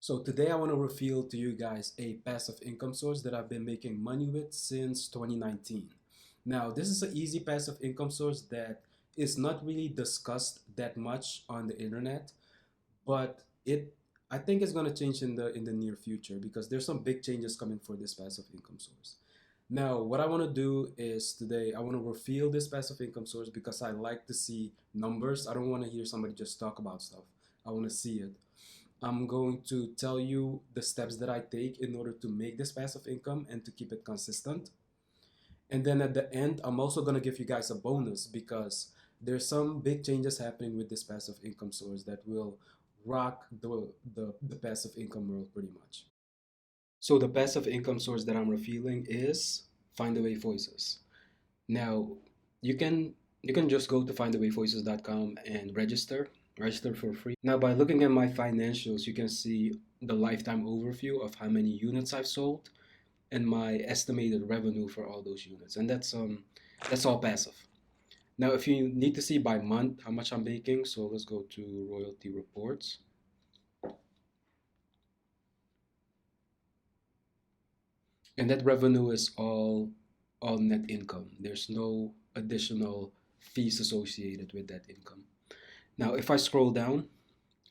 So today I want to reveal to you guys a passive income source that I've been making money with since 2019. Now, this is an easy passive income source that is not really discussed that much on the internet, but I think it's going to change in the near future because there's some big changes coming for this passive income source. Now, what I want to do is today I want to reveal this passive income source because I like to see numbers. I don't want to hear somebody just talk about stuff. I want to see it. I'm going to tell you the steps that I take in order to make this passive income and to keep it consistent. And then at the end, I'm also going to give you guys a bonus because there's some big changes happening with this passive income source that will rock the passive income world pretty much. So the passive income source that I'm revealing is Findaway Voices. Now, you can you can just go to findawayvoices.com and register for free. Now, by looking at my financials, you can see the lifetime overview of how many units I've sold and my estimated revenue for all those units. And that's all passive. Now, if you need to see by month how much I'm making, so let's go to royalty reports. And that revenue is all net income. There's no additional fees associated with that income. Now, if I scroll down,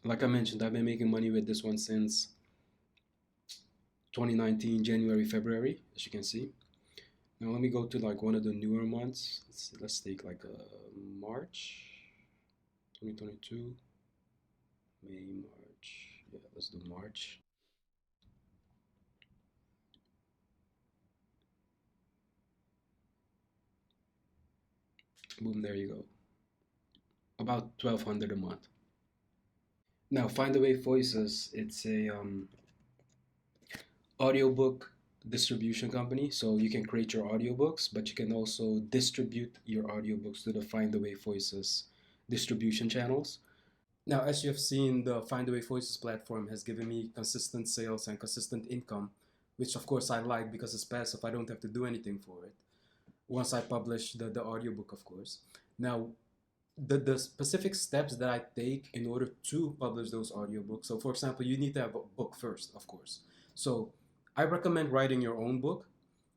like I mentioned, I've been making money with this one since 2019, January, February, as you can see. Now, let me go to like one of the newer months. Let's take like March 2022, May, March. Yeah, let's do March. Boom, there you go. About 1,200 a month. Now, Find the Way Voices, it's a audiobook distribution company. So you can create your audiobooks, but you can also distribute your audiobooks to the Find the Way Voices distribution channels. Now, as you have seen, the Find the Way Voices platform has given me consistent sales and consistent income, which of course I like because it's passive. I don't have to do anything for it once I publish the audiobook, of course. Now, the specific steps that I take in order to publish those audiobooks. So, for example, you need to have a book first, of course. So, I recommend writing your own book.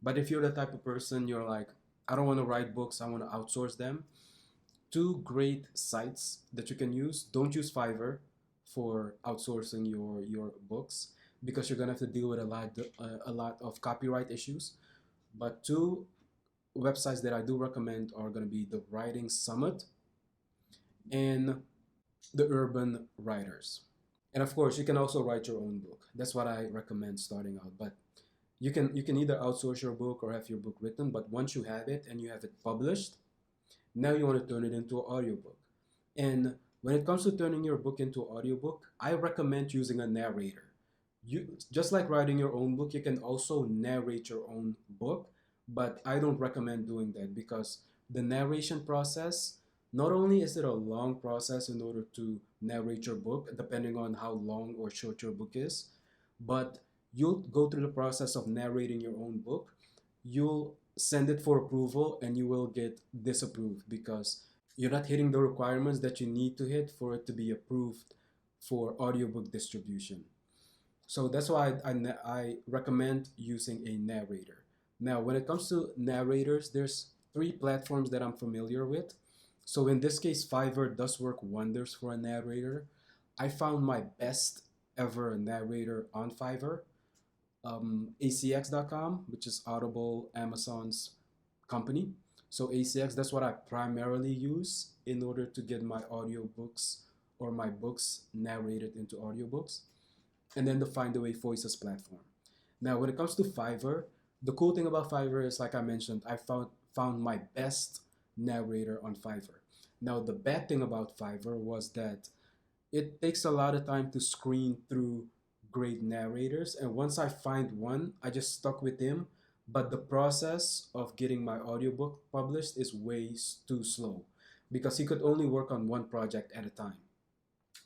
But if you're the type of person you're like, I don't want to write books, I want to outsource them. Two great sites that you can use. Don't use Fiverr for outsourcing your books because you're gonna have to deal with a lot of copyright issues. But two websites that I do recommend are gonna be the Writing Summit and the Urban Writers. And of course, you can also write your own book. That's what I recommend starting out. But you can either outsource your book or have your book written. But once you have it and you have it published, now you want to turn it into an audiobook. And when it comes to turning your book into an audiobook, I recommend using a narrator. You just like writing your own book, you can also narrate your own book, but I don't recommend doing that because the narration process, not only is it a long process in order to narrate your book, depending on how long or short your book is, but you'll go through the process of narrating your own book. You'll send it for approval and you will get disapproved because you're not hitting the requirements that you need to hit for it to be approved for audiobook distribution. So that's why I recommend using a narrator. Now, when it comes to narrators, there's three platforms that I'm familiar with. So in this case, Fiverr does work wonders for a narrator. I found my best ever narrator on Fiverr, ACX.com, which is Audible Amazon's company. So ACX, that's what I primarily use in order to get my audiobooks or my books narrated into audiobooks. And then the Find the Way Voices platform. Now, when it comes to Fiverr, the cool thing about Fiverr is, like I mentioned, I found my best narrator on Fiverr. Now, the bad thing about Fiverr was that it takes a lot of time to screen through great narrators. And once I find one, I just stuck with him. But the process of getting my audiobook published is way too slow because he could only work on one project at a time.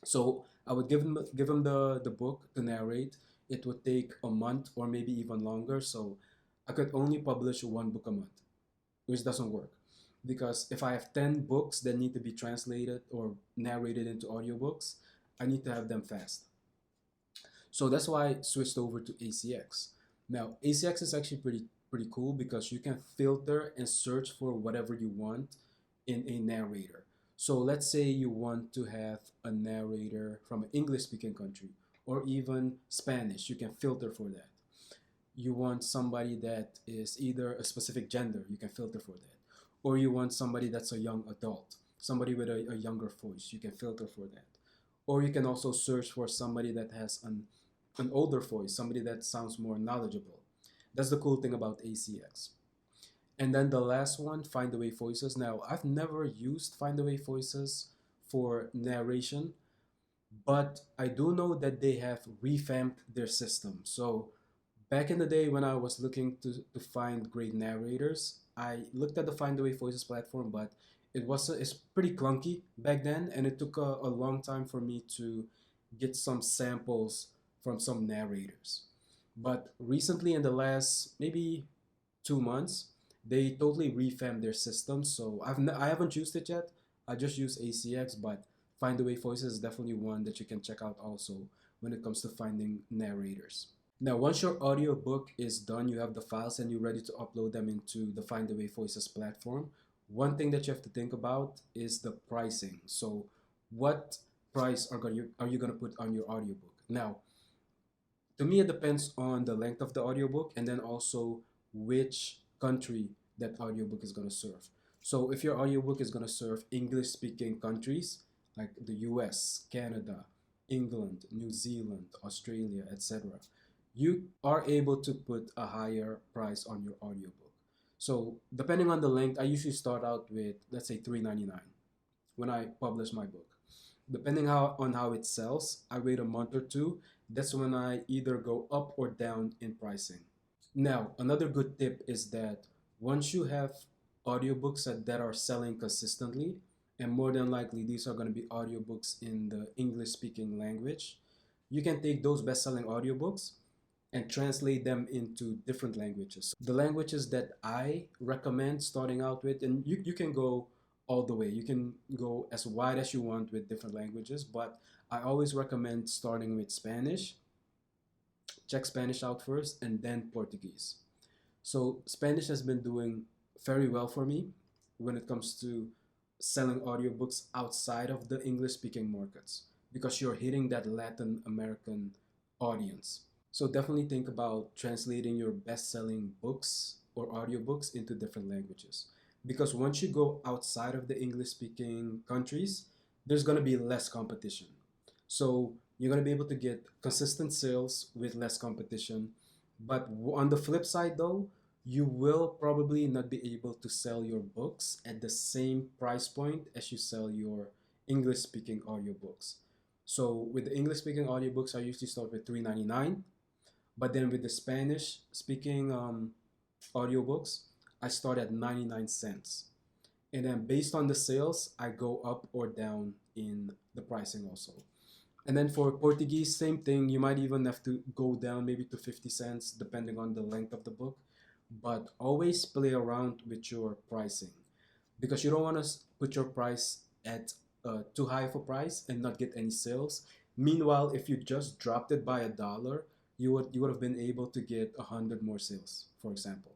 So I would give him the book to narrate. It would take a month or maybe even longer. So I could only publish one book a month, which doesn't work. Because if I have 10 books that need to be translated or narrated into audiobooks, I need to have them fast. So that's why I switched over to ACX. Now, ACX is actually pretty cool because you can filter and search for whatever you want in a narrator. So let's say you want to have a narrator from an English speaking country or even Spanish, you can filter for that. You want somebody that is either a specific gender, you can filter for that. Or you want somebody that's a young adult, somebody with a younger voice, you can filter for that. Or you can also search for somebody that has an older voice, somebody that sounds more knowledgeable. That's the cool thing about ACX. And then the last one, Find the Way Voices. Now, I've never used Find the Way Voices for narration, but I do know that they have revamped their system. So back in the day when I was looking to find great narrators, I looked at the Find the Way Voices platform, but it's pretty clunky back then, and it took a long time for me to get some samples from some narrators. But recently, in the last maybe 2 months, they totally revamped their system. So I haven't used it yet. I just use ACX, but Find the Way Voices is definitely one that you can check out also when it comes to finding narrators. Now, once your audiobook is done, you have the files and you're ready to upload them into the Find the Way Voices platform. One thing that you have to think about is the pricing. So, what price are you going to put on your audiobook? Now, to me, it depends on the length of the audiobook and then also which country that audiobook is going to serve. So, if your audiobook is going to serve English speaking countries like the US, Canada, England, New Zealand, Australia, etc., you are able to put a higher price on your audiobook. So, depending on the length, I usually start out with, let's say, $3.99 when I publish my book. Depending on how it sells, I wait a month or two. That's when I either go up or down in pricing. Now, another good tip is that once you have audiobooks that are selling consistently, and more than likely these are going to be audiobooks in the English speaking language, you can take those best selling audiobooks and translate them into different languages. The languages that I recommend starting out with, and you can go all the way, you can go as wide as you want with different languages, but I always recommend starting with Spanish. Check Spanish out first and then Portuguese. So Spanish has been doing very well for me when it comes to selling audiobooks outside of the English speaking markets because you're hitting that Latin American audience. So definitely think about translating your best-selling books or audiobooks into different languages. Because once you go outside of the English-speaking countries, there's going to be less competition. So you're going to be able to get consistent sales with less competition. But on the flip side, though, you will probably not be able to sell your books at the same price point as you sell your English speaking audiobooks. So with the English speaking audiobooks, I usually start with $3.99. But then with the Spanish speaking audiobooks, I start at 99 cents. And then based on the sales, I go up or down in the pricing also. And then for Portuguese, same thing. You might even have to go down maybe to 50 cents depending on the length of the book. But always play around with your pricing because you don't want to put your price at too high of a price and not get any sales. Meanwhile, if you just dropped it by $1, you would have been able to get 100 more sales, for example.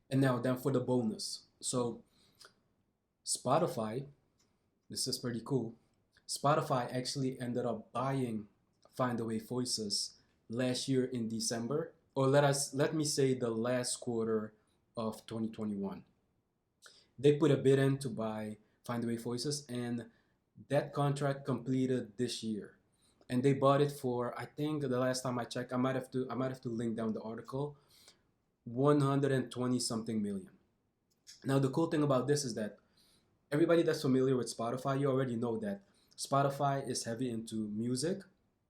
And now then for the bonus. So Spotify, this is pretty cool. Spotify actually ended up buying Find the Way Voices last year in December, or let me say the last quarter of 2021. They put a bid in to buy Find the Way Voices, and that contract completed this year. And they bought it for, I think the last time I checked, I might have to link down the article, 120 something million. Now the cool thing about this is that everybody that's familiar with Spotify, you already know that Spotify is heavy into music.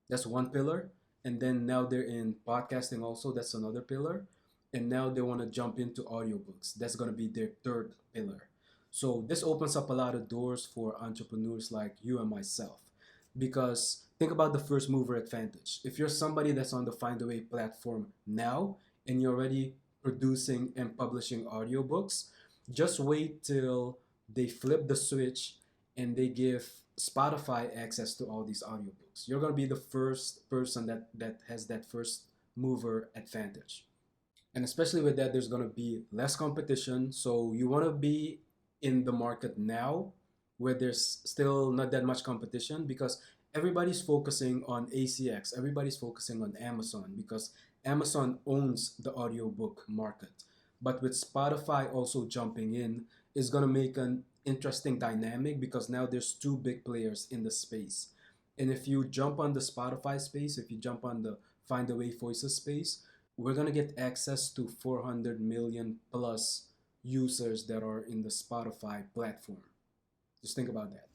That's one pillar. And then now they're in podcasting also. That's another pillar. And now they want to jump into audiobooks. That's going to be their third pillar. So this opens up a lot of doors for entrepreneurs like you and myself. Because think about the first mover advantage. If you're somebody that's on the Find a Way platform now and you're already producing and publishing audiobooks, just wait till they flip the switch and they give Spotify access to all these audiobooks. You're going to be the first person that has that first mover advantage. And especially with that, there's going to be less competition. So you want to be in the market now where there's still not that much competition, because everybody's focusing on ACX, everybody's focusing on Amazon, because Amazon owns the audiobook market. But with Spotify also jumping in, is going to make an interesting dynamic, because now there's two big players in the space. And if you jump on the Spotify space, if you jump on the Find the Way Voices space, we're going to get access to 400 million plus users that are in the Spotify platform. Just think about that.